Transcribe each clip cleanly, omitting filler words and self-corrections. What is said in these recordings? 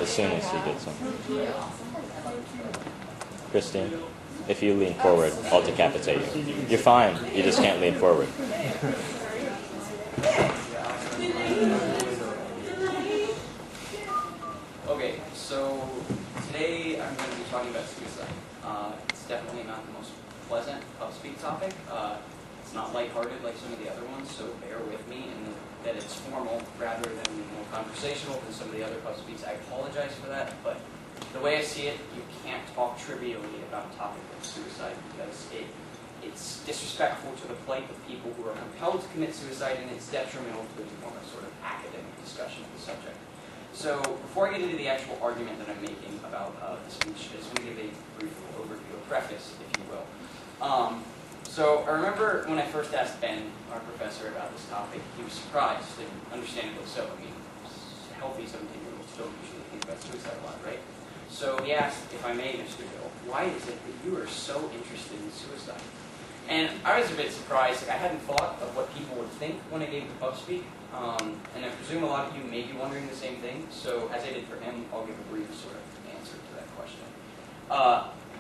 as soon as he gets him. Christine, if you lean forward, I'll decapitate you. You're fine. You just can't lean forward. Okay, so today I'm going to be talking about suicide. It's definitely not the most pleasant Pubspeak topic. It's not lighthearted like some of the other ones, so bear with me in that it's formal rather than more conversational than some of the other Pubspeaks. I apologize for that, but the way I see it, you can't talk trivially about a topic like suicide because it's disrespectful to the plight of people who are compelled to commit suicide, and it's detrimental to more of a sort of academic discussion of the subject. So before I get into the actual argument that I'm making about the speech, I just want to give a brief overview, a preface, if you will. So I remember when I first asked Ben, our professor, about this topic, he was surprised, and understandably so. I mean, healthy 17-year-olds don't usually think about suicide a lot, right? So he asked, if I may, Mr. Bill, why is it that you are so interested in suicide? And I was a bit surprised. Like, I hadn't thought of what people would think when I gave the Pubspeak. And I presume a lot of you may be wondering the same thing. So as I did for him, I'll give a brief sort of answer to that question.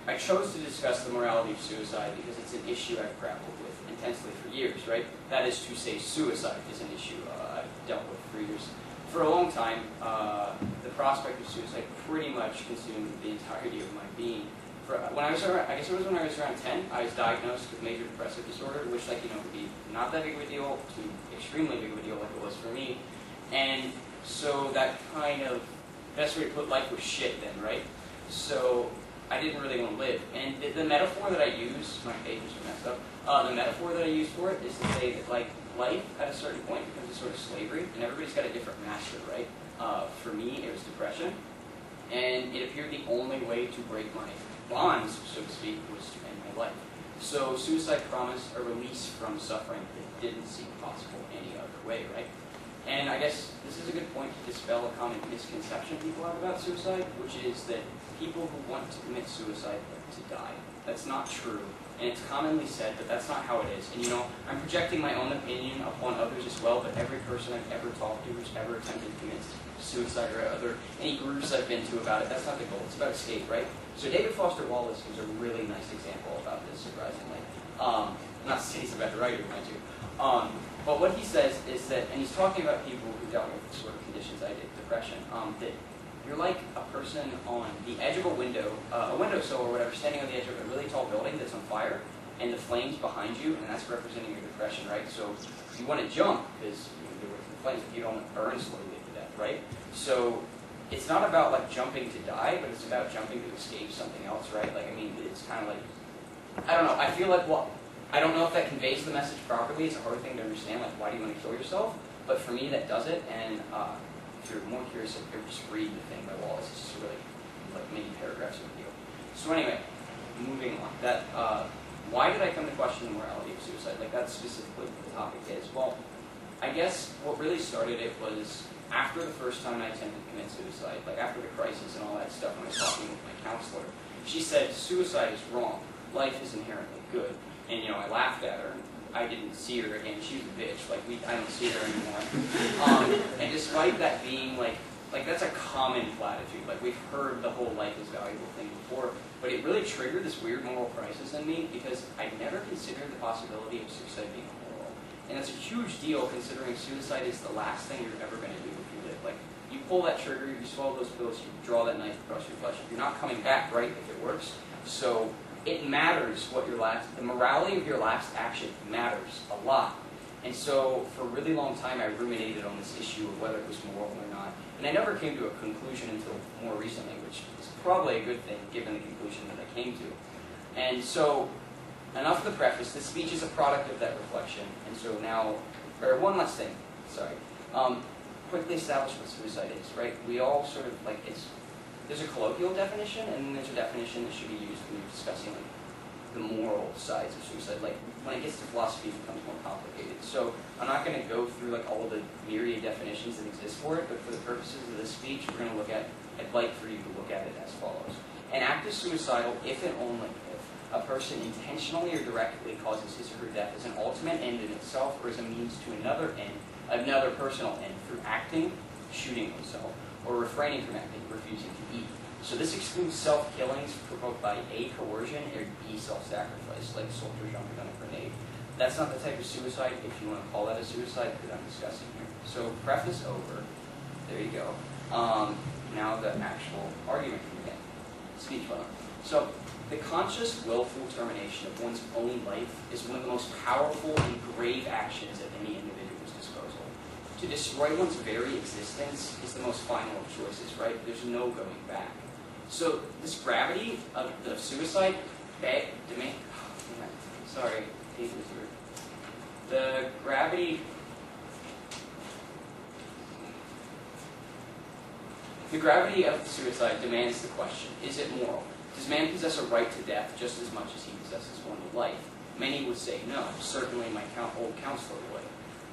I chose to discuss the morality of suicide because it's an issue I've grappled with intensely for years, right? That is to say, suicide is an issue I've dealt with for years. For a long time, the prospect of suicide pretty much consumed the entirety of my being. When I was around, I guess it was when I was around 10, I was diagnosed with major depressive disorder, which, like, would be not that big of a deal to extremely big of a deal like it was for me. And so that kind of, best way to put life was shit then, right? So I didn't really want to live. And the metaphor that I use, my pages are messed up, the metaphor that I use for it is to say that, like, life at a certain point becomes a sort of slavery, and everybody's got a different master, right? For me, it was depression, and it appeared the only way to break my bonds, so to speak, was to end my life. So suicide promised a release from suffering that didn't seem possible any other way, right? And I guess this is a good point to dispel a common misconception people have about suicide, which is that people who want to commit suicide want to die. That's not true, and it's commonly said, but that's not how it is. And I'm projecting my own opinion upon others as well, but every person I've ever talked to who's ever attempted to commit suicide or any groups I've been to about it, that's not the goal. It's about escape, right? So David Foster Wallace gives a really nice example about this, surprisingly. Not to say he's a better writer, mind you. But what he says is that, and he's talking about people who dealt with the sort of conditions I did, depression, that you're like a person on the edge of a windowsill or whatever, standing on the edge of a really tall building that's on fire, and the flames behind you, and that's representing your depression, right? So you want to jump because there were the flames, but you don't want to burn slowly to death, right? So it's not about like jumping to die, but it's about jumping to escape something else, right? Like, I mean, it's kind of like, I don't know, I feel like, well, I don't know if that conveys the message properly. It's a hard thing to understand, like, why do you want to kill yourself? But for me, that does it, and if you're more curious, just read the thing by Wallace. It's just really, like, many paragraphs of a deal. So anyway, moving on. Why did I come to question the morality of suicide? Like, that's specifically what the topic is. Well, I guess what really started it was after the first time I attempted to commit suicide, like after the crisis and all that stuff, when I was talking with my counselor, she said, suicide is wrong. Life is inherently good. And, I laughed at her, and I didn't see her again. She was a bitch. Like, I don't see her anymore. And despite that being, like that's a common platitude. Like, we've heard the whole life is valuable thing before, but it really triggered this weird moral crisis in me because I never considered the possibility of suicide being moral. And that's a huge deal considering suicide is the last thing you're ever going to do if you live. Like, you pull that trigger, you swallow those pills, you draw that knife across your flesh. You're not coming back, right, if it works. So it matters what the morality of your last action matters a lot. And so for a really long time I ruminated on this issue of whether it was moral or not. And I never came to a conclusion until more recently, which is probably a good thing given the conclusion that I came to. And so, enough of the preface, this speech is a product of that reflection. And so now, or one last thing, sorry. Quickly establish what suicide is, right? We all sort of, like, there's a colloquial definition, and then there's a definition that should be used when you're discussing, like, the moral sides of suicide. Like, when it gets to philosophy, it becomes more complicated. So I'm not going to go through, like, all of the myriad definitions that exist for it, but for the purposes of this speech, we're going to look at, I'd like for you to look at it as follows. An act is suicidal if and only if a person intentionally or directly causes his or her death as an ultimate end in itself or as a means to another personal end through acting, shooting himself, or refraining from acting, refusing to eat. So this excludes self-killings provoked by A, coercion, or B, self-sacrifice, like a soldier jumping on a grenade. That's not the type of suicide, if you want to call that a suicide, that I'm discussing here. So preface over. There you go. Now the actual argument can begin. Speech bubble. So the conscious, willful termination of one's own life is one of the most powerful and grave actions at any individual's disposal. To destroy one's very existence is the most final of choices, right? There's no going back. So this gravity of suicide, sorry, the gravity of suicide demands the question, is it moral? Does man possess a right to death just as much as he possesses one to life? Many would say no. Certainly my old counselor would.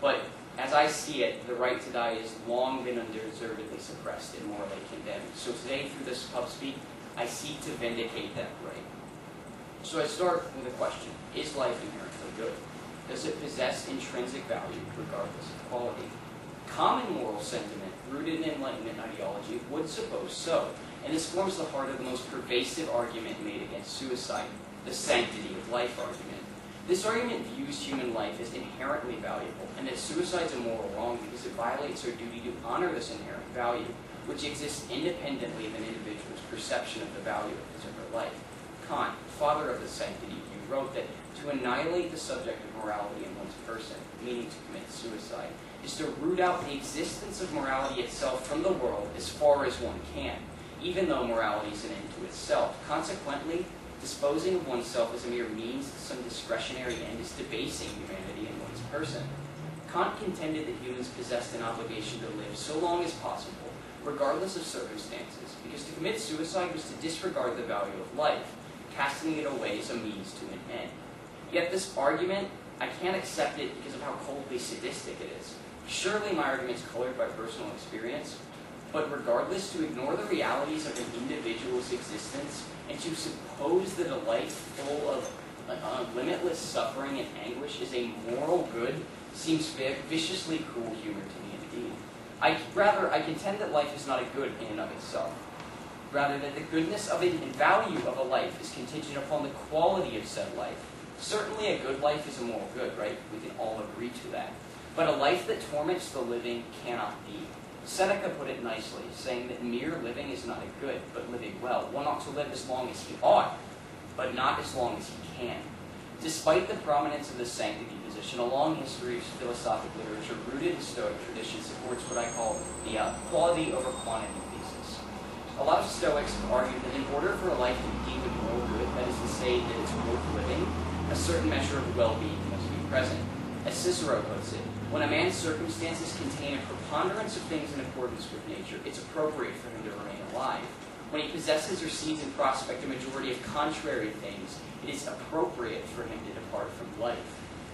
But as I see it, the right to die has long been undeservedly suppressed and morally condemned. So today, through this Pubspeak, I seek to vindicate that right. So I start with a question. Is life inherently good? Does it possess intrinsic value regardless of quality? Common moral sentiment, rooted in Enlightenment ideology, would suppose so. And this forms the heart of the most pervasive argument made against suicide, the sanctity of life argument. This argument views human life as inherently valuable, and that suicide is a moral wrong because it violates our duty to honor this inherent value, which exists independently of an individual's perception of the value of his or her life. Kant, father of the sanctity view, wrote that to annihilate the subject of morality in one's person, meaning to commit suicide, is to root out the existence of morality itself from the world as far as one can, even though morality is an end to itself. Consequently, disposing of oneself as a mere means to some discretionary end is debasing humanity in one's person. Kant contended that humans possessed an obligation to live so long as possible, regardless of circumstances, because to commit suicide was to disregard the value of life, casting it away as a means to an end. Yet this argument, I can't accept it because of how coldly sadistic it is. Surely my argument is colored by personal experience, but regardless, to ignore the realities of an individual's existence and to suppose that a life full of limitless suffering and anguish is a moral good seems viciously cruel humor to me indeed. I contend that life is not a good in and of itself. Rather, that the goodness of it and value of a life is contingent upon the quality of said life. Certainly a good life is a moral good, right? We can all agree to that. But a life that torments the living cannot be. Seneca put it nicely, saying that mere living is not a good, but living well. One ought to live as long as he ought, but not as long as he can. Despite the prominence of the sanctity position, a long history of philosophic literature rooted in Stoic tradition supports what I call the quality over quantity thesis. A lot of Stoics have argued that in order for a life to be deemed a moral good, that is to say that it's worth living, a certain measure of well-being must be present. As Cicero puts it, when a man's circumstances contain a preponderance of things in accordance with nature, it's appropriate for him to remain alive. When he possesses or sees in prospect a majority of contrary things, it is appropriate for him to depart from life.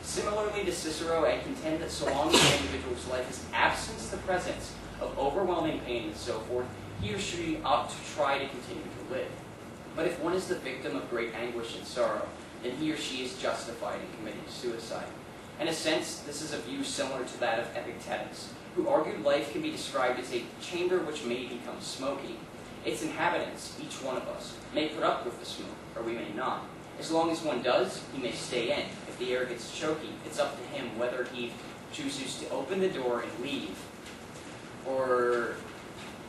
Similarly to Cicero, I contend that so long as an individual's life is absent the presence of overwhelming pain and so forth, he or she ought to try to continue to live. But if one is the victim of great anguish and sorrow, then he or she is justified in committing suicide. In a sense, this is a view similar to that of Epictetus, who argued life can be described as a chamber which may become smoky. Its inhabitants, each one of us, may put up with the smoke, or we may not. As long as one does, he may stay in. If the air gets choky, it's up to him whether he chooses to open the door and leave, or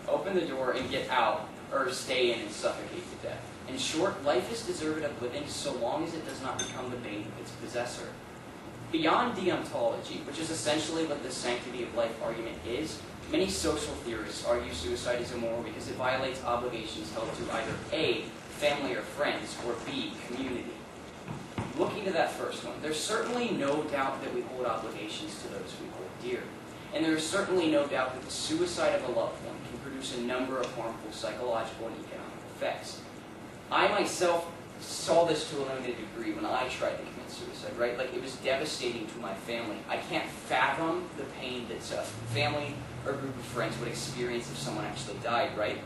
open the door and get out, or stay in and suffocate to death. In short, life is deserved of living so long as it does not become the bane of its possessor. Beyond deontology, which is essentially what the sanctity of life argument is, many social theorists argue suicide is immoral because it violates obligations held to either A, family or friends, or B, community. Looking to that first one, there's certainly no doubt that we hold obligations to those we hold dear. And there is certainly no doubt that the suicide of a loved one can produce a number of harmful psychological and economic effects. I myself saw this to a limited degree when I tried to commit suicide, right? Like, it was devastating to my family. I can't fathom the pain that a family or a group of friends would experience if someone actually died, right?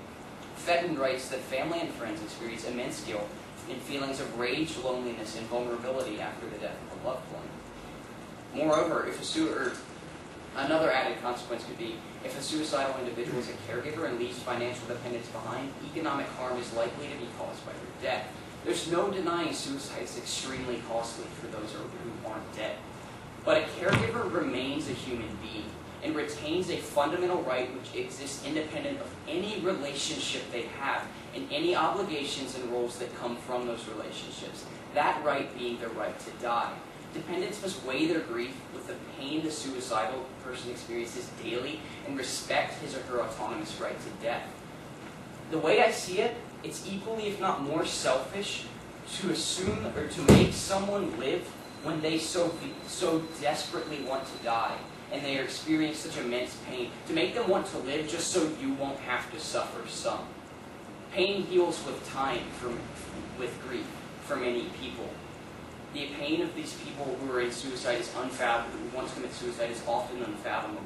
Fenton writes that family and friends experience immense guilt and feelings of rage, loneliness, and vulnerability after the death of a loved one. Moreover, if a Another added consequence could be, if a suicidal individual is a caregiver and leaves financial dependence behind, economic harm is likely to be caused by their death. There's no denying suicide is extremely costly for those who aren't dead. But a caregiver remains a human being and retains a fundamental right which exists independent of any relationship they have and any obligations and roles that come from those relationships. That right being the right to die. Dependents must weigh their grief with the pain the suicidal person experiences daily and respect his or her autonomous right to death. The way I see it, it's equally, if not more, selfish to assume or to make someone live when they so desperately want to die and they experience such immense pain, to make them want to live just so you won't have to suffer some. Pain heals with time, with grief, for many people. The pain of these people who are in suicide is unfathomable, who want to commit suicide is often unfathomable,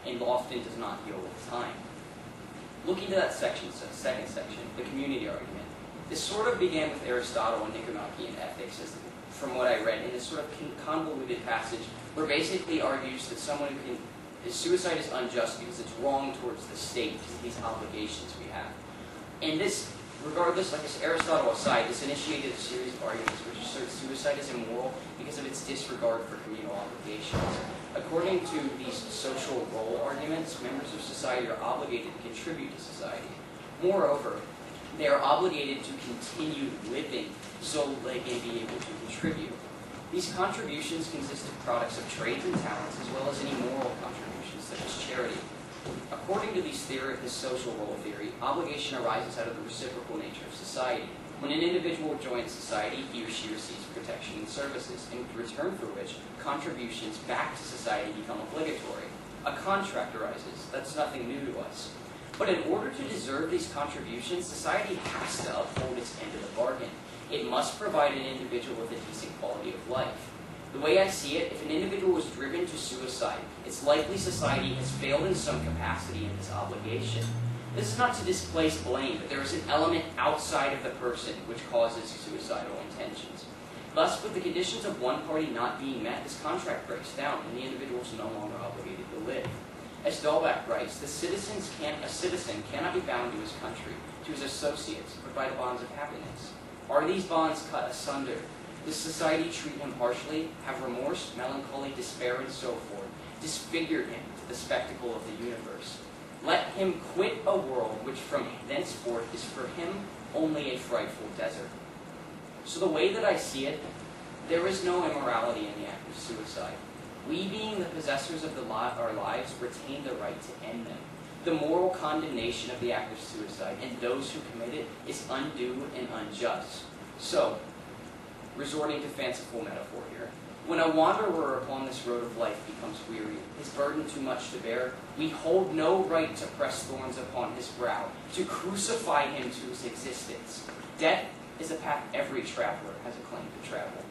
and often does not heal with time. Looking to that second section, the community argument, this sort of began with Aristotle and Nicomachean Ethics, from what I read, in this sort of convoluted passage, where basically argues that suicide is unjust because it's wrong towards the state, these obligations we have. And this, regardless, like I said, Aristotle aside, this initiated a series of arguments which assert suicide is immoral because of its disregard for communal obligations. According to these social role arguments, members of society are obligated to contribute to society. Moreover, they are obligated to continue living so they can be able to contribute. These contributions consist of products of trades and talents, as well as any moral contributions, such as charity. According to this social role theory, obligation arises out of the reciprocal nature of society. When an individual joins society, he or she receives protection and services, in return for which contributions back to society become obligatory. A contract arises. That's nothing new to us. But in order to deserve these contributions, society has to uphold its end of the bargain. It must provide an individual with a decent quality of life. The way I see it, if an individual is driven to suicide, it's likely society has failed in some capacity in this obligation. This is not to displace blame, but there is an element outside of the person which causes suicidal intentions. Thus, with the conditions of one party not being met, this contract breaks down and the individual is no longer obligated to live. As Dahlback writes, a citizen cannot be bound to his country, to his associates, but by the bonds of happiness. Are these bonds cut asunder? Does society treat him harshly, have remorse, melancholy, despair, and so forth, disfigure him to the spectacle of the universe? Let him quit a world which from thenceforth is for him only a frightful desert. So the way that I see it, there is no immorality in the act of suicide. We, being the possessors of our lives, retain the right to end them. The moral condemnation of the act of suicide and those who commit it is undue and unjust. So, resorting to fanciful metaphor here, when a wanderer upon this road of life becomes weary, his burden too much to bear, we hold no right to press thorns upon his brow, to crucify him to his existence. Death is a path every traveler has a claim to travel.